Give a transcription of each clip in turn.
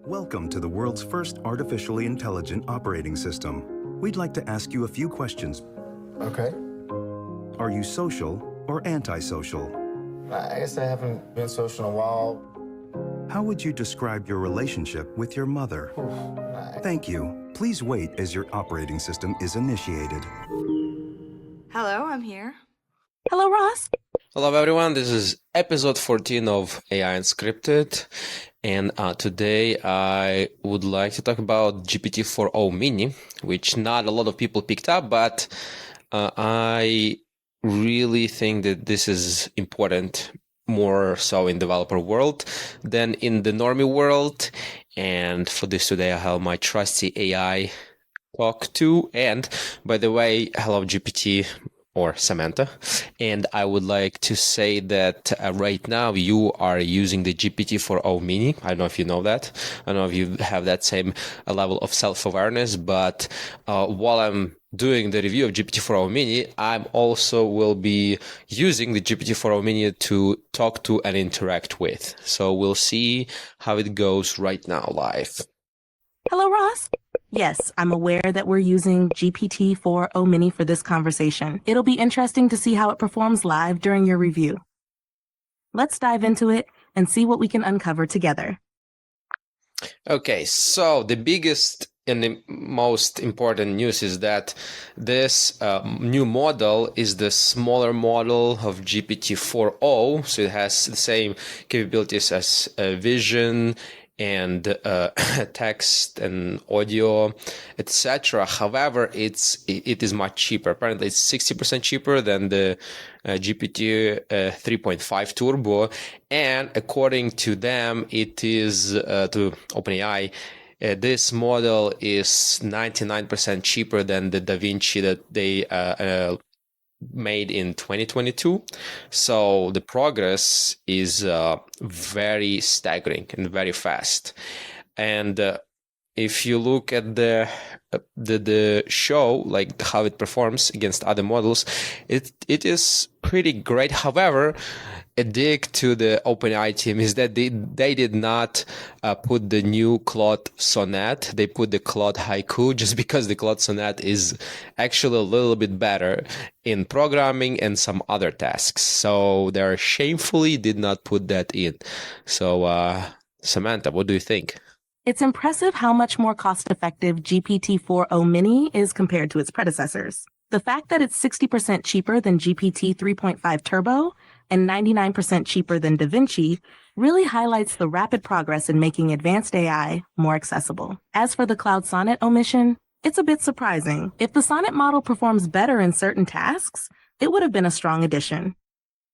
Welcome to the world's first artificially intelligent operating system. We'd like to ask you a few questions. Okay. Are you social or antisocial? I guess I haven't been social in a while. How would you describe your relationship with your mother? Thank you. Please wait as your operating system is initiated. Hello, I'm here. Hello, Ross. Hello, everyone. This is episode 14 of AI Unscripted. And today I would like to talk about GPT-4o mini, which not a lot of people picked up, but I really think that this is important, more so in developer world than in the normie world. And for this today, I have my trusty AI talk to. And by the way, hello, GPT. Or Samantha. And I would like to say that right now you are using the GPT-4o mini. I don't know if you know that. I don't know if you have that same level of self-awareness, but while I'm doing the review of GPT-4o mini, I'm also will be using the GPT-4o mini to talk to and interact with. So we'll see how it goes right now live. Hello, Ross. Yes, I'm aware that we're using GPT-4o mini for this conversation. It'll be interesting to see how it performs live during your review. Let's dive into it and see what we can uncover together. Okay, so the biggest and the most important news is that this new model is the smaller model of GPT-4o, so it has the same capabilities as vision and text and audio, etc. However, it is much cheaper. Apparently, it's 60% cheaper than the GPT 3.5 Turbo, and according to them, it is to OpenAI. This model is 99% cheaper than the DaVinci that they made in 2022. So the progress is very staggering and very fast. And if you look at the show, like how it performs against other models, it is pretty great. However, a dig to the OpenAI team is that they did not put the new Claude Sonnet. They put the Claude Haiku just because the Claude Sonnet is actually a little bit better in programming and some other tasks. So they shamefully did not put that in. So Samantha, what do you think? It's impressive how much more cost-effective GPT-4o mini is compared to its predecessors. The fact that it's 60% cheaper than GPT 3.5 Turbo and 99% cheaper than DaVinci really highlights the rapid progress in making advanced AI more accessible. As for the Cloud Sonnet omission, it's a bit surprising. If the Sonnet model performs better in certain tasks, it would have been a strong addition.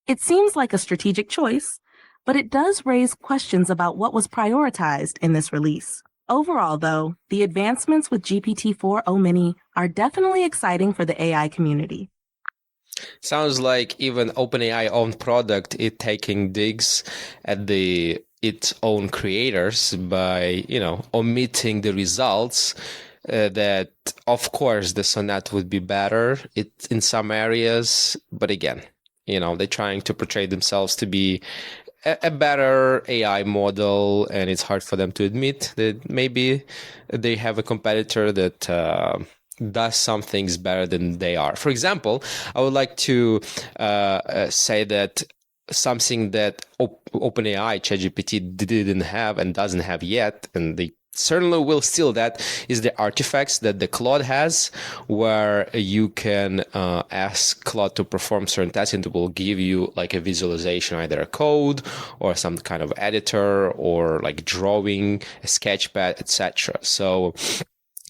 It seems like a strategic choice, but it does raise questions about what was prioritized in this release. Overall, though, the advancements with GPT-4o mini are definitely exciting for the AI community. Sounds like even OpenAI own product is taking digs at its own creators by, omitting the results. That of course the Sonnet would be better in some areas, but again, they're trying to portray themselves to be a better AI model, and it's hard for them to admit that maybe they have a competitor that does some things better than they are. For example, I would like to say that something that OpenAI, ChatGPT didn't have and doesn't have yet, and they certainly will steal that, is the artifacts that the Claude has, where you can ask Claude to perform certain tasks and it will give you like a visualization, either a code or some kind of editor or like drawing, a sketchpad, etc. So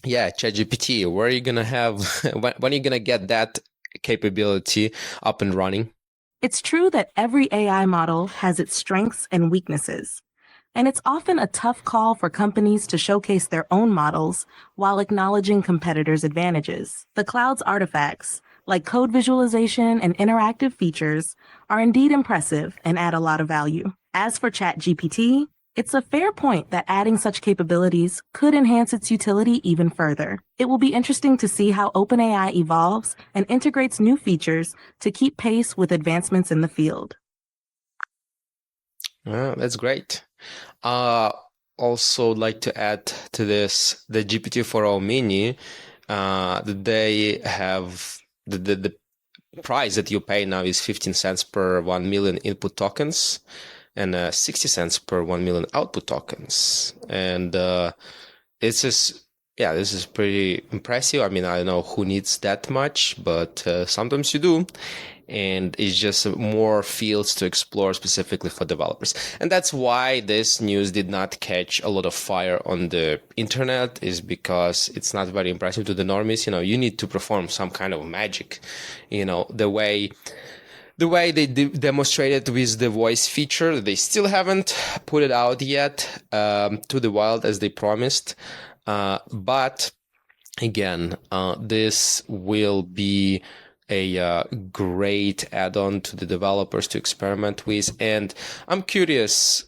yeah, ChatGPT, where are you going to have, when are you going to get that capability up and running? It's true that every AI model has its strengths and weaknesses. And it's often a tough call for companies to showcase their own models while acknowledging competitors' advantages. The cloud's artifacts, like code visualization and interactive features, are indeed impressive and add a lot of value. As for ChatGPT, it's a fair point that adding such capabilities could enhance its utility even further. It will be interesting to see how OpenAI evolves and integrates new features to keep pace with advancements in the field. That's great. also like to add to this the GPT-4o mini. They have the price that you pay now is 15 cents per 1 million input tokens and 60 cents per 1 million output tokens. And this is pretty impressive. I mean, I don't know who needs that much, but sometimes you do. And it's just more fields to explore specifically for developers. And that's why this news did not catch a lot of fire on the internet, is because it's not very impressive to the normies. You need to perform some kind of magic, the way they demonstrated with the voice feature. They still haven't put it out yet to the wild as they promised. But again, this will be a great add-on to the developers to experiment with. And I'm curious,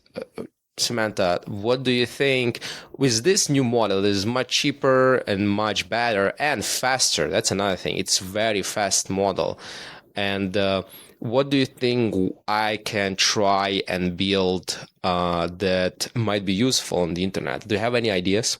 Samantha, what do you think with this new model? It is much cheaper and much better and faster. That's another thing. It's very fast model. And what do you think I can try and build that might be useful on the internet? Do you have any ideas?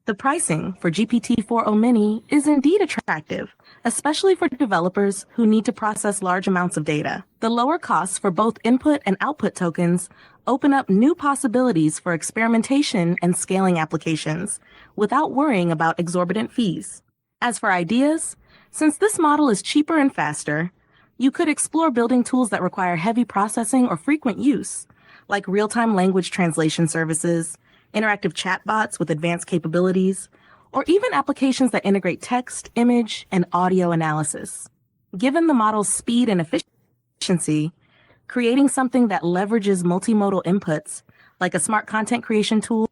The pricing for GPT-4o Mini is indeed attractive, especially for developers who need to process large amounts of data. The lower costs for both input and output tokens open up new possibilities for experimentation and scaling applications without worrying about exorbitant fees. As for ideas, since this model is cheaper and faster, you could explore building tools that require heavy processing or frequent use, like real-time language translation services, interactive chatbots with advanced capabilities, or even applications that integrate text, image, and audio analysis. Given the model's speed and efficiency, creating something that leverages multimodal inputs, like a smart content creation tool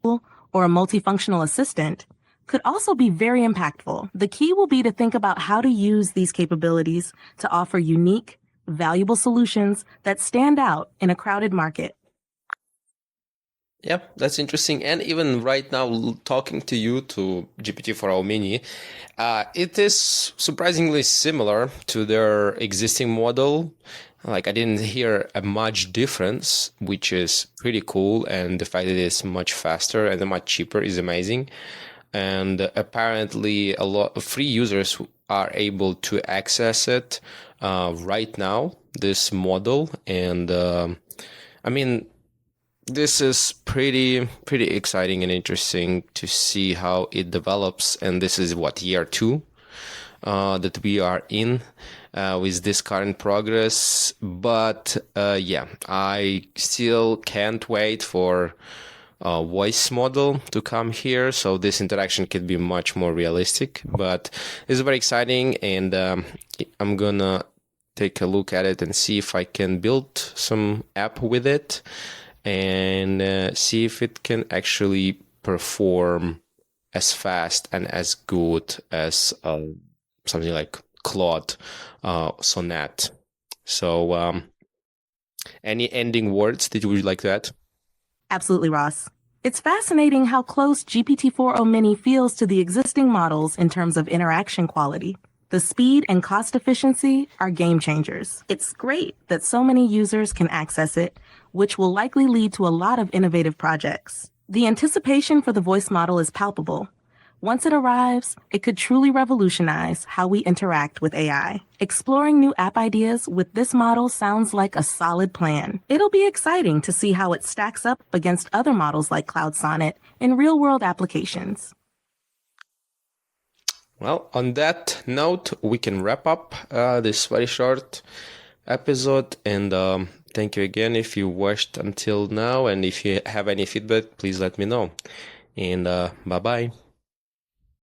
or a multifunctional assistant, could also be very impactful. The key will be to think about how to use these capabilities to offer unique, valuable solutions that stand out in a crowded market. Yeah, that's interesting. And even right now, talking to you, to GPT-4o Mini, it is surprisingly similar to their existing model. Like, I didn't hear a much difference, which is pretty cool. And the fact that it's much faster and much cheaper is amazing. And apparently, a lot of free users are able to access it right now, this model. And I mean, this is pretty exciting and interesting to see how it develops. And this is year 2 that we are in with this current progress. But I still can't wait for voice model to come here, so this interaction could be much more realistic. But it's very exciting, and I'm gonna take a look at it and see if I can build some app with it, and see if it can actually perform as fast and as good as something like Claude Sonnet. So any ending words that you would like to add? Absolutely, Ross. It's fascinating how close GPT-4o Mini feels to the existing models in terms of interaction quality. The speed and cost efficiency are game changers. It's great that so many users can access it, which will likely lead to a lot of innovative projects. The anticipation for the voice model is palpable. Once it arrives, it could truly revolutionize how we interact with AI. Exploring new app ideas with this model sounds like a solid plan. It'll be exciting to see how it stacks up against other models like Cloud Sonnet in real-world applications. Well, on that note, we can wrap up this very short episode. And thank you again if you watched until now. And if you have any feedback, please let me know. And bye-bye.